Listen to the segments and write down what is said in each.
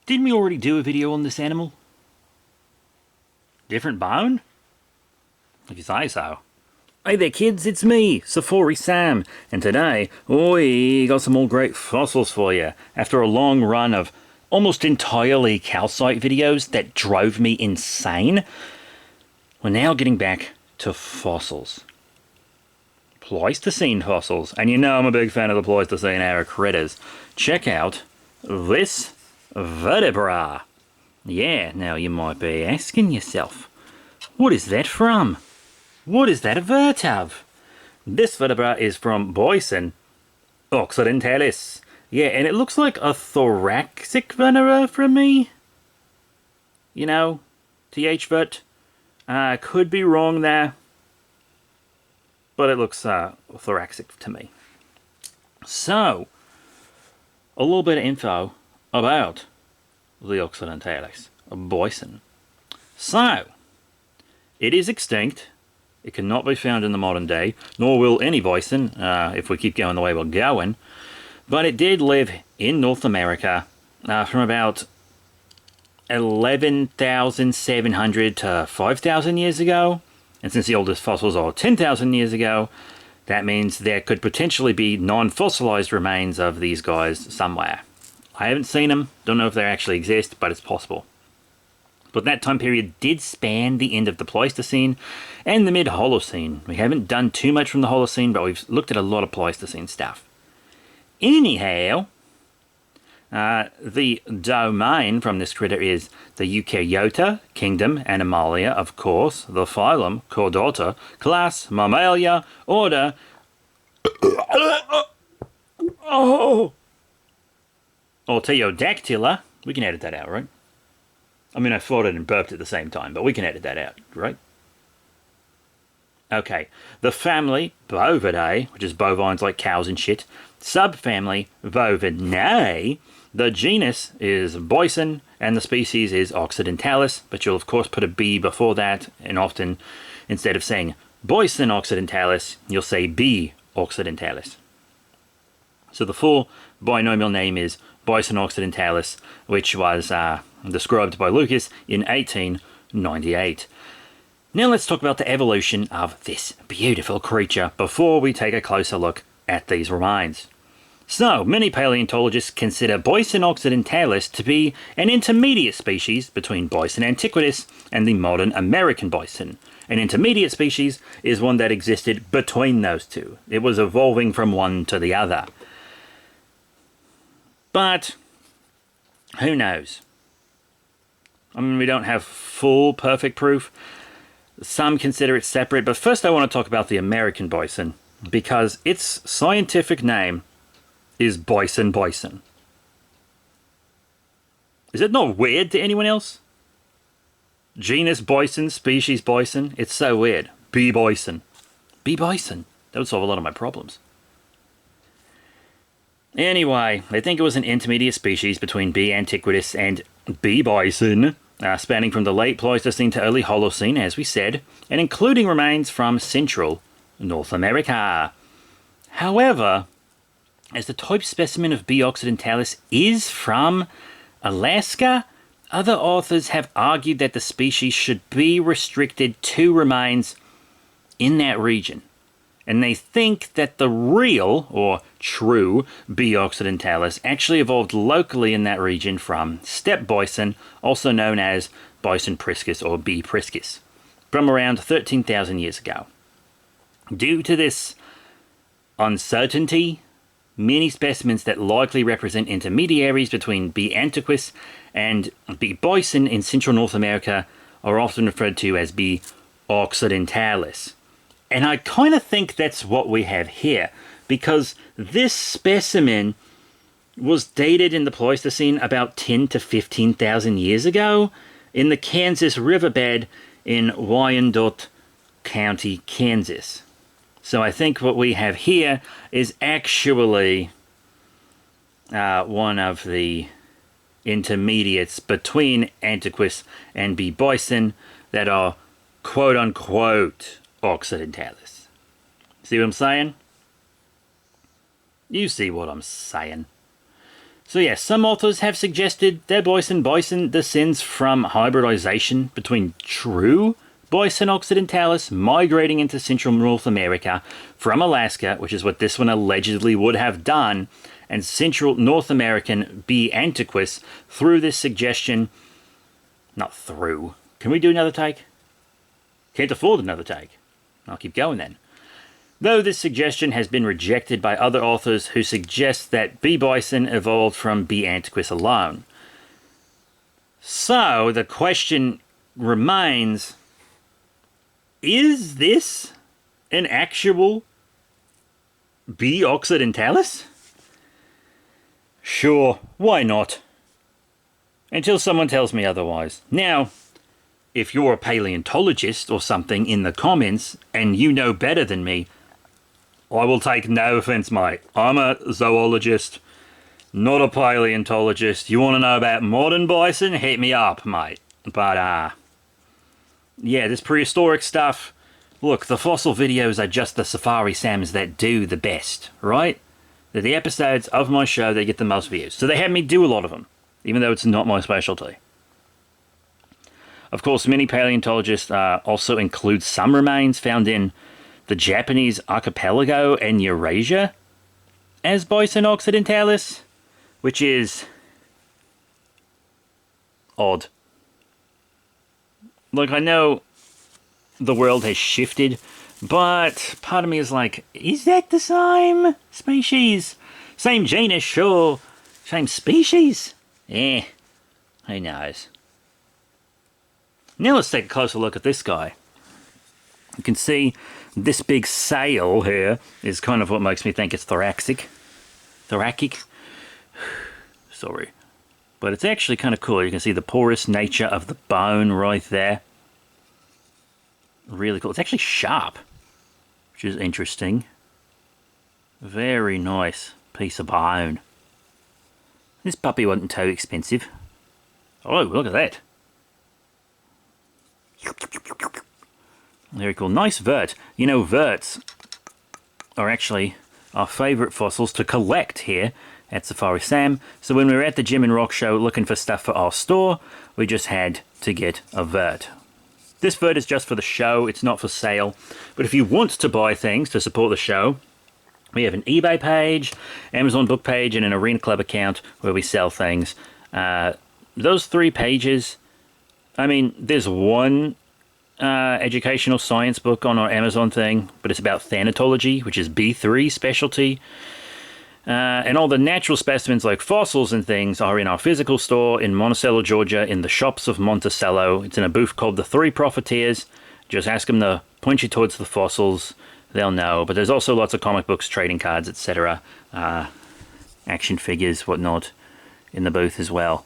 Didn't we already do a video on this animal? Different bone? If you say so. Hey there kids, it's me, Safari Sam, and today we got some more great fossils for you. After a long run of almost entirely calcite videos that drove me insane, we're now getting back to fossils. Pleistocene fossils, and you know I'm a big fan of the Pleistocene era critters. Check out this vertebra. Yeah, now you might be asking yourself, what is that from? What is that a vert of? This vertebra is from Bison, occidentalis. Yeah, and it looks like a thoracic vertebra from me. You know, TH vert. Could be wrong there, but it looks thoracic to me. So, a little bit of info about the occidentalis, a bison. So, it is extinct. It cannot be found in the modern day, nor will any bison if we keep going the way we're going. But it did live in North America from about 11,700 to 5,000 years ago. And since the oldest fossils are 10,000 years ago, that means there could potentially be non-fossilized remains of these guys somewhere. I haven't seen them, don't know if they actually exist, but it's possible. But that time period did span the end of the Pleistocene and the mid-Holocene. We haven't done too much from the Holocene, but we've looked at a lot of Pleistocene stuff. Anyhow, the domain from this critter is the Eukaryota, kingdom, Animalia, of course, the phylum, Chordata, class, Mammalia, order... Orteodactyla. We can edit that out, right? I mean, I farted and burped at the same time, but we can edit that out, right? Okay. The family, Bovidae, which is bovines like cows and shit. Subfamily, Bovidae. The genus is Bison, and the species is occidentalis, but you'll of course put a B before that, and often, instead of saying Bison occidentalis, you'll say B occidentalis. So the full binomial name is Bison occidentalis, which was described by Lucas in 1898. Now let's talk about the evolution of this beautiful creature before we take a closer look at these remains. So, many paleontologists consider Bison occidentalis to be an intermediate species between Bison antiquus and the modern American bison. An intermediate species is one that existed between those two. It was evolving from one to the other. But who knows? I mean, we don't have full perfect proof. Some consider it separate, but first I want to talk about the American bison, because its scientific name is bison bison. Is it not weird to anyone else? Genus bison, species bison. It's so weird. B bison. B bison. That would solve a lot of my problems. Anyway, they think it was an intermediate species between B. antiquus and B. bison, spanning from the late Pleistocene to early Holocene, as we said, and including remains from central North America. However, as the type specimen of B. occidentalis is from Alaska, other authors have argued that the species should be restricted to remains in that region. And they think that the real, or true, B. occidentalis actually evolved locally in that region from steppe bison, also known as Bison priscus or B. priscus, from around 13,000 years ago. Due to this uncertainty, many specimens that likely represent intermediaries between B. antiquus and B. bison in central North America are often referred to as B. occidentalis. And I kind of think that's what we have here, because this specimen was dated in the Pleistocene about 10 to 15,000 years ago in the Kansas riverbed in Wyandotte County, Kansas. So I think what we have here is actually one of the intermediates between antiquus and B. bison that are quote-unquote occidentalis. See what I'm saying? You see what I'm saying. So yes, some authors have suggested that bison descends from hybridization between true Bison occidentalis migrating into central North America from Alaska, which is what this one allegedly would have done, and central North American B. antiquus through this suggestion. Not through. Can we do another take? Can't afford another take. I'll keep going then. Though this suggestion has been rejected by other authors who suggest that B. bison evolved from B. antiquus alone. So the question remains, is this an actual B. occidentalis? Sure, why not? Until someone tells me otherwise. Now, if you're a paleontologist or something in the comments and you know better than me, I will take no offense, mate. I'm a zoologist, not a paleontologist. You want to know about modern bison? Hit me up, mate. But, yeah, this prehistoric stuff, look, the fossil videos are just the Safari Sams that do the best, right? They're the episodes of my show that get the most views. So they have me do a lot of them, even though it's not my specialty. Of course, many paleontologists also include some remains found in the Japanese archipelago and Eurasia as Bison occidentalis, which is odd. Look, I know the world has shifted, but part of me is like, is that the same species? Same genus, sure. Same species? Eh, who knows? Now let's take a closer look at this guy. You can see this big sail here is kind of what makes me think it's thoracic. Thoracic? Sorry. But it's actually kind of cool. You can see the porous nature of the bone right there. Really cool. It's actually sharp, which is interesting. Very nice piece of bone. This puppy wasn't too expensive. Oh, look at that. Very cool. Nice vert. You know, verts are actually our favourite fossils to collect here at Safari Sam. So when we were at the Gem and Rock show looking for stuff for our store, we just had to get a vert. This vert is just for the show. It's not for sale. But if you want to buy things to support the show, we have an eBay page, Amazon book page, and an Arena Club account where we sell things. Those 3 pages, I mean, there's one educational science book on our Amazon thing, but it's about thanatology, which is B3 specialty. And all the natural specimens like fossils and things are in our physical store in Monticello, Georgia, in the shops of Monticello. It's in a booth called the Three Profiteers. Just ask them to point you towards the fossils. They'll know. But there's also lots of comic books, trading cards, etc. Action figures, whatnot, in the booth as well.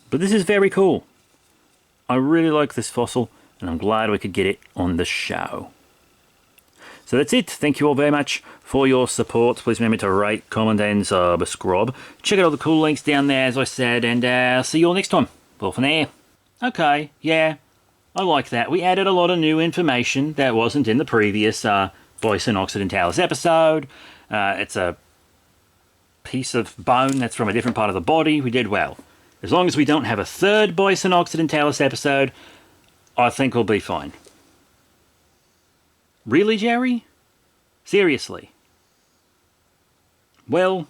But this is very cool. I really like this fossil, and I'm glad we could get it on the show. So that's it. Thank you all very much for your support. Please remember to rate, comment, and subscribe. Check out all the cool links down there, as I said, and I'll see you all next time. Bye for now. Okay, yeah, I like that. We added a lot of new information that wasn't in the previous Bison occidentalis episode. It's a piece of bone that's from a different part of the body. We did well. As long as we don't have a third Bison occidentalis episode, I think we'll be fine. Really, Jerry? Seriously? Well,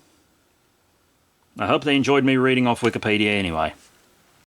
I hope they enjoyed me reading off Wikipedia anyway.